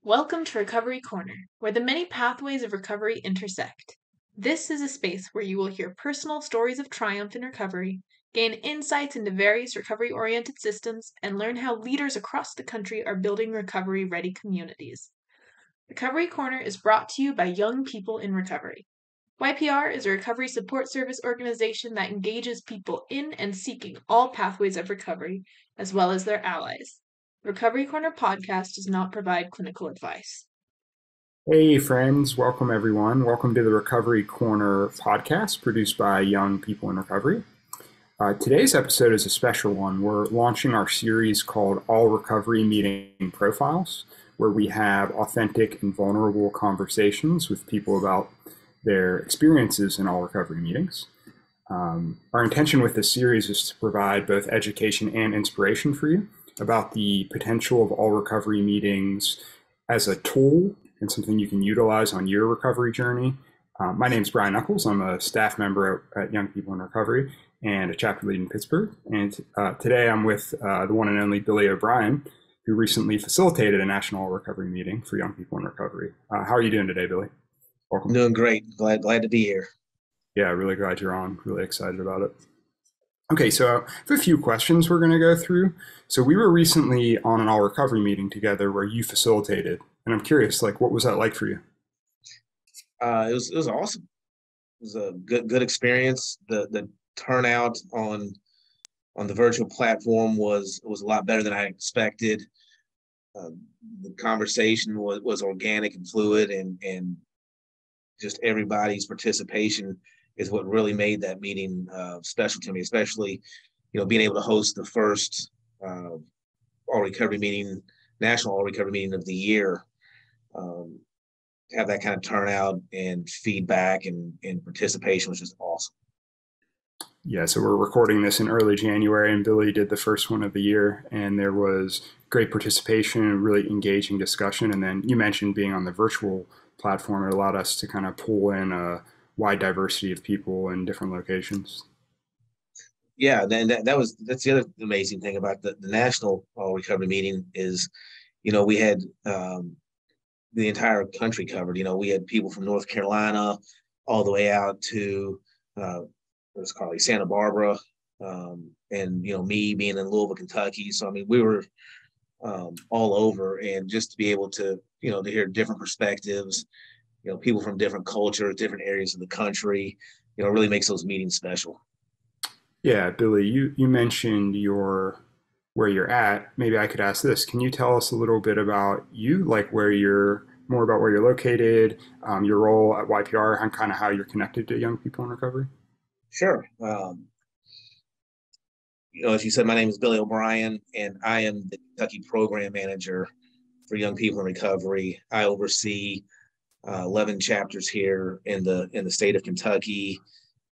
Welcome to Recovery Corner, where the many pathways of recovery intersect. This is a space where you will hear personal stories of triumph in recovery, gain insights into various recovery-oriented systems, and learn how leaders across the country are building recovery-ready communities. Recovery Corner is brought to you by Young People in Recovery. YPR is a recovery support service organization that engages people in and seeking all pathways of recovery, as well as their allies. Recovery Corner podcast does not provide clinical advice. Hey, friends. Welcome, everyone. Welcome to the Recovery Corner podcast produced by Young People in Recovery. Today's episode is a special one. We're launching our series called All Recovery Meeting Profiles, where we have authentic and vulnerable conversations with people about their experiences in all recovery meetings. Our intention with this series is to provide both education and inspiration for you about the potential of all recovery meetings as a tool and something you can utilize on your recovery journey. My name is Brian Knuckles. I'm a staff member at Young People in Recovery and a chapter lead in Pittsburgh. And today I'm with the one and only Billy O'Brien, who recently facilitated a national recovery meeting for Young People in Recovery. How are you doing today, Billy? Welcome. Doing great. Glad to be here. Yeah, really glad you're on. Really excited about it. Okay, so I have a few questions we're going to go through. So we were recently on an all recovery meeting together where you facilitated, and I'm curious, what was that like for you? It was awesome. It was a good experience. The turnout on the virtual platform was a lot better than I expected. The conversation was organic and fluid, and just everybody's participation is what really made that meeting special to me, especially, being able to host the first all recovery meeting, national all recovery meeting of the year. Have that kind of turnout and feedback and participation was just awesome. Yeah, so we're recording this in early January, and Billy did the first one of the year, and there was great participation and really engaging discussion. And then you mentioned being on the virtual platform. It allowed us to kind of pull in a wide diversity of people in different locations. Yeah, then that's the other amazing thing about the national all recovery meeting is, we had the entire country covered. We had people from North Carolina all the way out to what's called Santa Barbara, and me being in Louisville, Kentucky. So I mean, we were all over, and just to be able to to hear different perspectives, people from different cultures, different areas of the country, really makes those meetings special. Yeah, Billy, you mentioned where you're at. Maybe I could ask this. Can you tell us a little bit about you, more about where you're located, your role at YPR, and kind of how you're connected to Young People in Recovery? Sure. As you said, my name is Billy O'Brien, and I am the Kentucky Program Manager for Young People in Recovery. I oversee 11 chapters here in the state of Kentucky,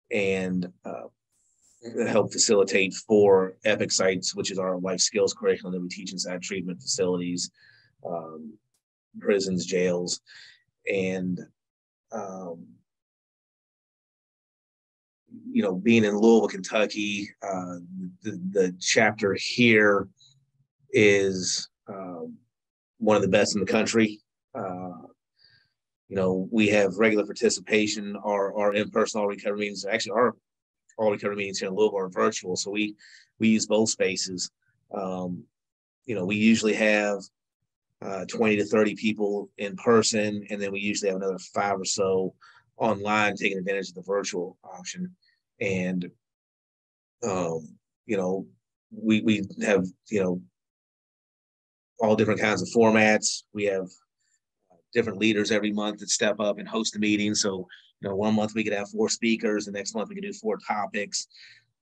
and help facilitate 4 EPIC sites, which is our life skills curriculum that we teach inside treatment facilities, prisons, jails, and being in Louisville, Kentucky, the chapter here is one of the best in the country. We have regular participation. Our in-person all recovery meetings, actually our all recovery meetings here in Louisville are virtual, so we use both spaces. We usually have 20 to 30 people in person, and then we usually have another 5 or so online taking advantage of the virtual option. And we have all different kinds of formats. We have different leaders every month that step up and host a meeting. So 1 month we could have 4 speakers, the next month we could do 4 topics.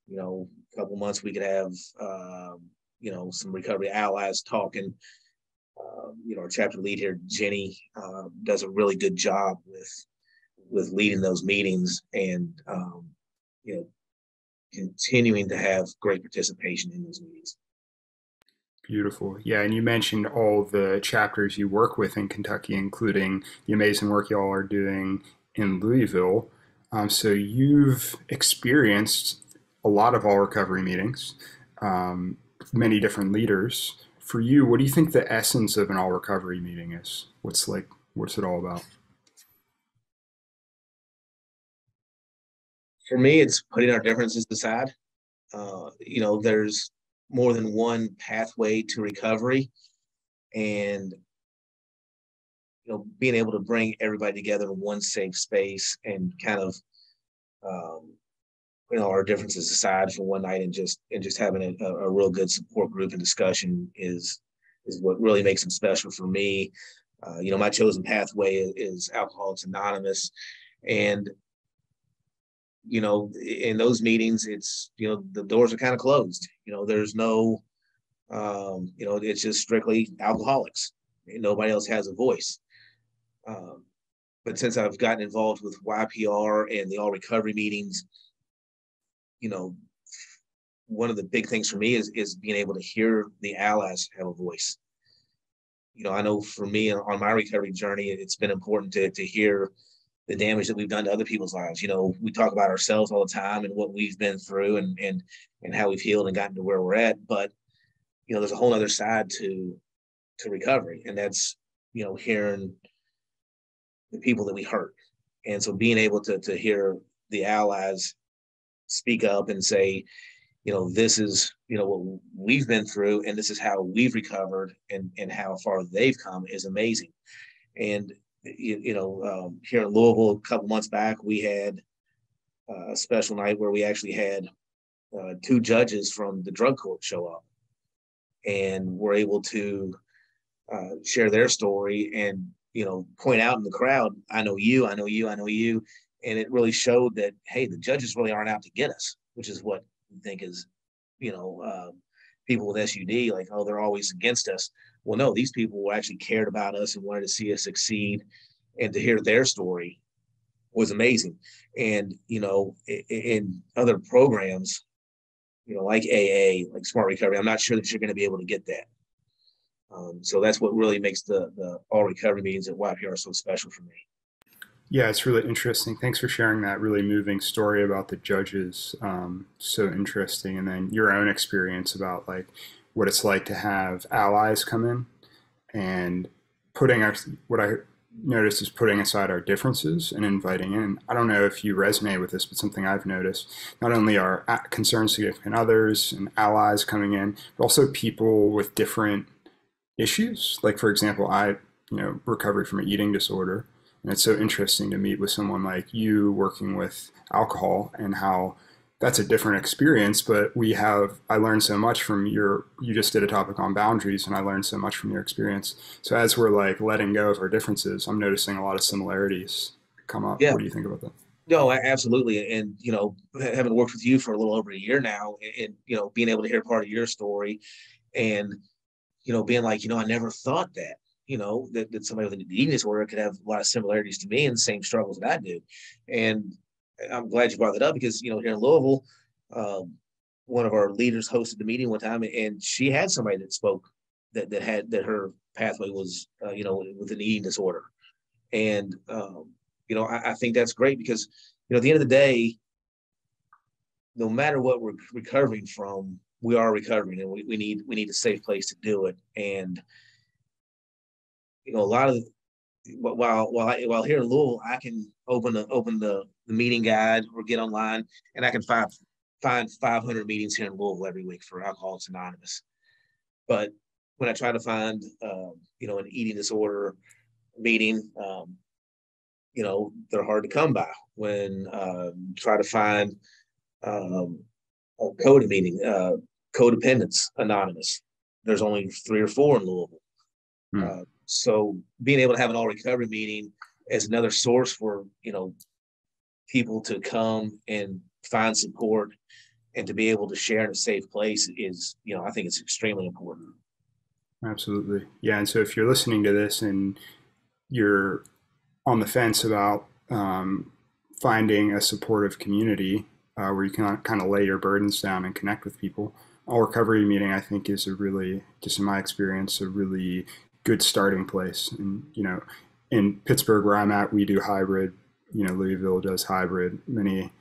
A couple months we could have some recovery allies talking. Our chapter lead here, Jenny, does a really good job with leading those meetings, and continuing to have great participation in those meetings. Beautiful. Yeah, and you mentioned all the chapters you work with in Kentucky, including the amazing work y'all are doing in Louisville. So you've experienced a lot of all recovery meetings, many different leaders for you, what do you think the essence of an all recovery meeting is? What's it all about? For me, it's putting our differences aside. There's more than one pathway to recovery, and being able to bring everybody together in one safe space and kind of our differences aside for one night and just having a real good support group and discussion is what really makes them special for me. My chosen pathway is Alcoholics Anonymous, and in those meetings, it's the doors are kind of closed. There's no, it's just strictly alcoholics. Nobody else has a voice. But since I've gotten involved with YPR and the all recovery meetings, one of the big things for me is being able to hear the allies have a voice. I know for me on my recovery journey, it's been important to hear the damage that we've done to other people's lives. We talk about ourselves all the time and what we've been through and how we've healed and gotten to where we're at. But, there's a whole other side to recovery. And that's, hearing the people that we hurt. And so being able to hear the allies speak up and say, this is, what we've been through and this is how we've recovered and how far they've come is amazing. And, here in Louisville, a couple months back, we had a special night where we actually had 2 judges from the drug court show up and were able to share their story and, point out in the crowd, I know you. And it really showed that, hey, the judges really aren't out to get us, which is what we think is, people with SUD, like, oh, they're always against us. Well, no, these people actually cared about us and wanted to see us succeed, and to hear their story was amazing. And, in other programs, like AA, like Smart Recovery, I'm not sure that you're going to be able to get that. So that's what really makes the all recovery meetings at YPR so special for me. Yeah, it's really interesting. Thanks for sharing that really moving story about the judges. So interesting. And then your own experience about like what it's like to have allies come in and what I noticed is putting aside our differences and inviting in. I don't know if you resonate with this, but something I've noticed, not only are concerned significant others and allies coming in, but also people with different issues. Like, for example, I, recovered from an eating disorder. And it's so interesting to meet with someone like you working with alcohol and how that's a different experience. But I learned so much from you just did a topic on boundaries, and I learned so much from your experience. So as we're like letting go of our differences, I'm noticing a lot of similarities come up. Yeah. What do you think about that? No, absolutely. And, having worked with you for a little over a year now and, being able to hear part of your story and, being like, I never thought that. That somebody with an eating disorder could have a lot of similarities to me and the same struggles that I do. And I'm glad you brought that up because, here in Louisville, one of our leaders hosted the meeting one time and she had somebody that spoke that her pathway was, with an eating disorder. And, I think that's great because, at the end of the day, no matter what we're recovering from, we are recovering and we need a safe place to do it. And, a lot of while here in Louisville, I can open the meeting guide or get online and I can find 500 meetings here in Louisville every week for Alcoholics Anonymous. But when I try to find, an eating disorder meeting, they're hard to come by. When try to find a CODA meeting, Codependence Anonymous, there's only 3 or 4 in Louisville. So being able to have an all recovery meeting as another source for, people to come and find support and to be able to share in a safe place is, I think it's extremely important. Absolutely. Yeah. And so if you're listening to this and you're on the fence about finding a supportive community where you can kind of lay your burdens down and connect with people, all recovery meeting, I think, is a really, just in my experience, a really good starting place. And, in Pittsburgh, where I'm at, we do hybrid. Louisville does hybrid. Even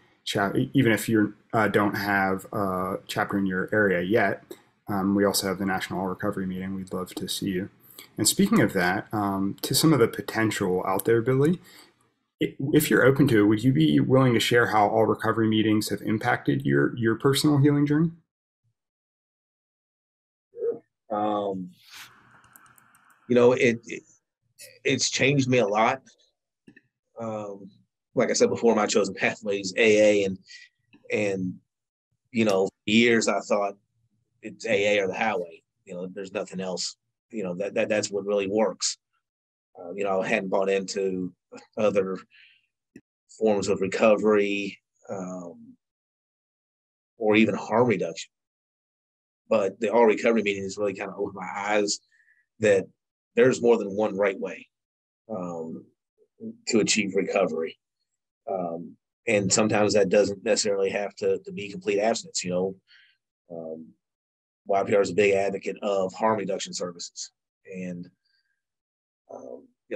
if you don't have a chapter in your area yet, We also have the National All Recovery Meeting. We'd love to see you. And speaking of that, to some of the potential out there, Billy, if you're open to it, would you be willing to share how all recovery meetings have impacted your personal healing journey? Um, it's changed me a lot. Um, like I said before, my chosen pathway is AA, and years I thought it's AA or the highway. There's nothing else. That's what really works. I hadn't bought into other forms of recovery, or even harm reduction. But the all recovery meeting has really kind of opened my eyes that there's more than one right way to achieve recovery. And sometimes that doesn't necessarily have to be complete abstinence. YPR is a big advocate of harm reduction services. And,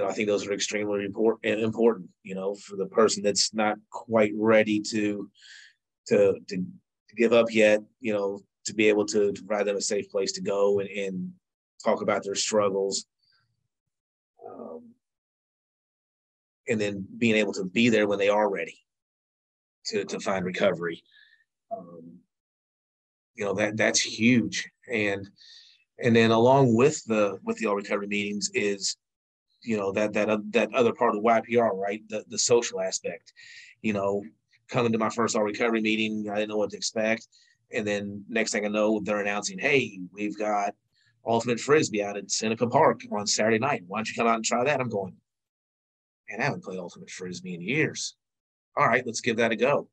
I think those are extremely important, for the person that's not quite ready to give up yet, to be able to provide them a safe place to go and talk about their struggles. And then being able to be there when they are ready to find recovery. That's huge. And then along with the all recovery meetings is, that other part of the YPR, right? The social aspect, coming to my first all recovery meeting, I didn't know what to expect. And then next thing I know, they're announcing, hey, we've got Ultimate Frisbee out at Seneca Park on Saturday night. Why don't you come out and try that? I'm going, man, I haven't played Ultimate Frisbee in years. All right, let's give that a go.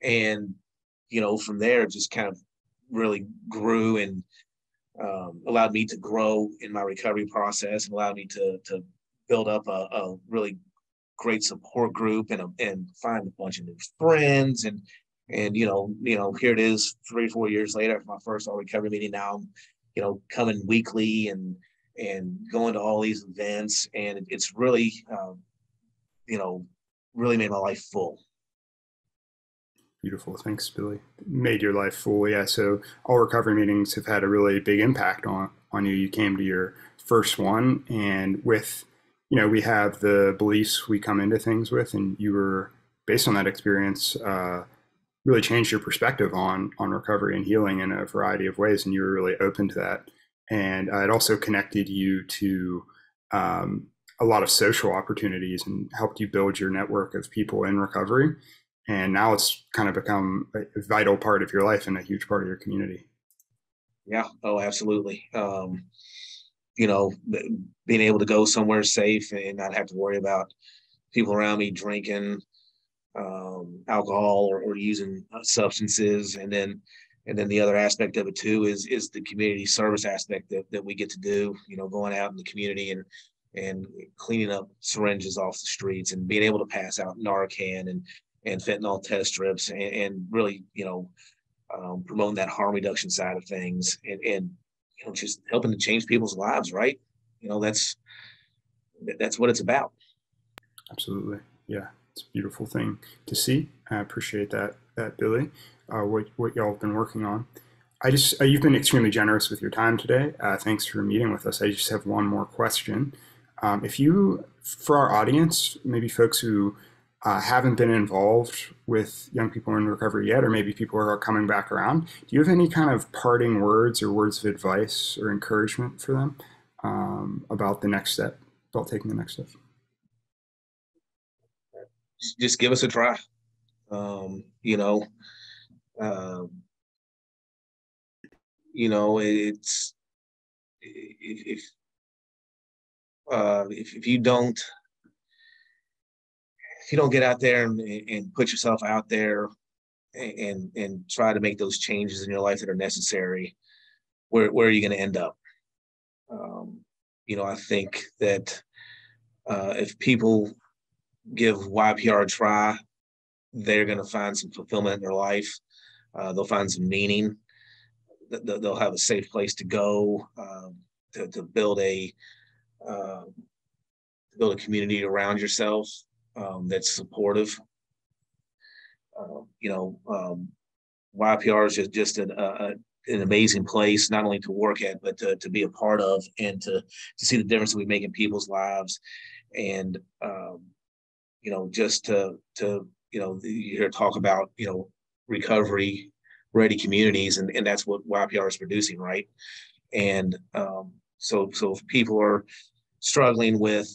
And, from there, it just kind of really grew and allowed me to grow in my recovery process and allowed me to build up a really great support group and find a bunch of new friends. And here it is 3 or 4 years later after my first all recovery meeting. Now I'm, coming weekly and going to all these events. And it's really, really made my life full. Beautiful. Thanks, Billy. Made your life full. Yeah. So all recovery meetings have had a really big impact on you. You came to your first one, and with, we have the beliefs we come into things with, and you were, based on that experience, really changed your perspective on recovery and healing in a variety of ways, and you were really open to that. And it also connected you to a lot of social opportunities and helped you build your network of people in recovery. And now it's kind of become a vital part of your life and a huge part of your community. Yeah. Oh, absolutely. Being able to go somewhere safe and not have to worry about people around me drinking alcohol or using substances. And then the other aspect of it too is the community service aspect that we get to do, going out in the community and cleaning up syringes off the streets and being able to pass out Narcan and fentanyl test strips and really, promoting that harm reduction side of things and just helping to change people's lives, right? That's what it's about. Absolutely. Yeah. It's a beautiful thing to see. I appreciate that Billy, what y'all have been working on. You've been extremely generous with your time today. Thanks for meeting with us. I just have one more question. For our audience, maybe folks who haven't been involved with young people in recovery yet, or maybe people who are coming back around, do you have any kind of parting words or words of advice or encouragement for them about the next step, about taking the next step? Just give us a try. It's if you don't get out there and put yourself out there and try to make those changes in your life that are necessary, where are you going to end up? I think that if people give YPR a try, they're going to find some fulfillment in their life. They'll find some meaning. They'll have a safe place to go to build a community around yourself that's supportive. YPR is just an amazing place, not only to work at, but to be a part of, and to see the difference that we make in people's lives. And, just to, you hear talk about, recovery ready communities, and that's what YPR is producing, right? And so if people are struggling with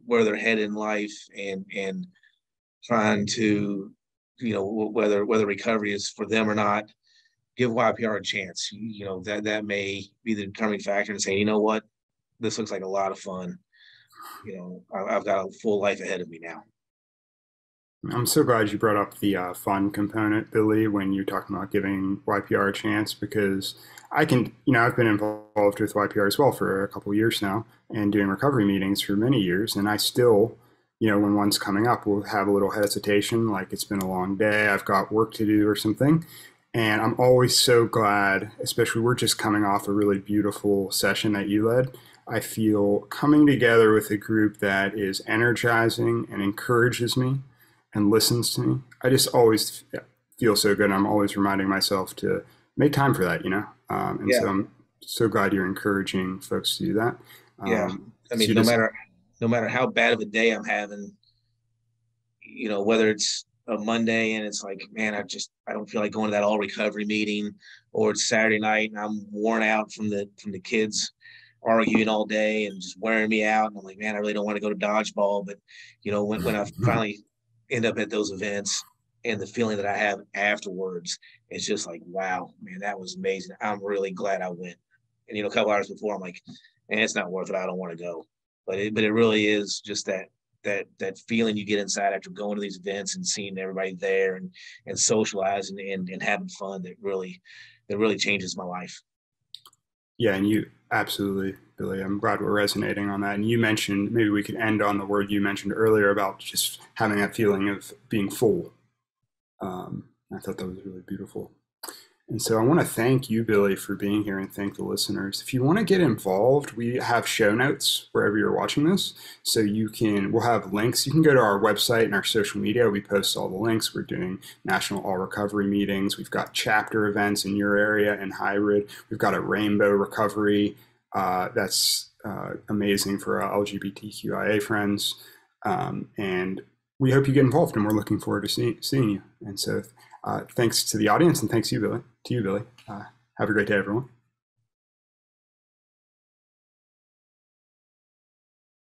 where they're headed in life, and trying to, whether recovery is for them or not, give YPR a chance. That may be the determining factor to say, you know what, this looks like a lot of fun. I've got a full life ahead of me now. I'm so glad you brought up the fun component, Billy, when you're talking about giving YPR a chance, because I've been involved with YPR as well for a couple of years now and doing recovery meetings for many years. And I still, when one's coming up, will have a little hesitation, like it's been a long day, I've got work to do or something. And I'm always so glad, especially we're just coming off a really beautiful session that you led. I feel coming together with a group that is energizing and encourages me and listens to me. I just always feel so good. I'm always reminding myself to make time for that, So I'm so glad you're encouraging folks to do that. I mean, no matter how bad of a day I'm having, whether it's a Monday and it's like, man, I don't feel like going to that all recovery meeting, or it's Saturday night and I'm worn out from the kids arguing all day and just wearing me out. And I'm like, man, I really don't want to go to dodgeball. But, when I finally end up at those events, and the feeling that I have afterwards, it's just like, wow, man, that was amazing. I'm really glad I went. And, a couple hours before, I'm like, man, it's not worth it. I don't want to go. But it really is just that feeling you get inside after going to these events and seeing everybody there, and socializing and having fun that really changes my life. Yeah, and you absolutely, Billy. I'm glad we're resonating on that. And you mentioned, maybe we could end on the word you mentioned earlier about just having that feeling of being full. I thought that was really beautiful. And so I want to thank you, Billy, for being here, and thank the listeners. If you want to get involved, we have show notes wherever you're watching this. So we'll have links. You can go to our website and our social media. We post all the links. We're doing National All Recovery meetings. We've got chapter events in your area and hybrid. We've got a Rainbow Recovery that's amazing for our LGBTQIA friends. And we hope you get involved, and we're looking forward to seeing you. And so thanks to the audience, and thanks to you, Billy. Have a great day, everyone.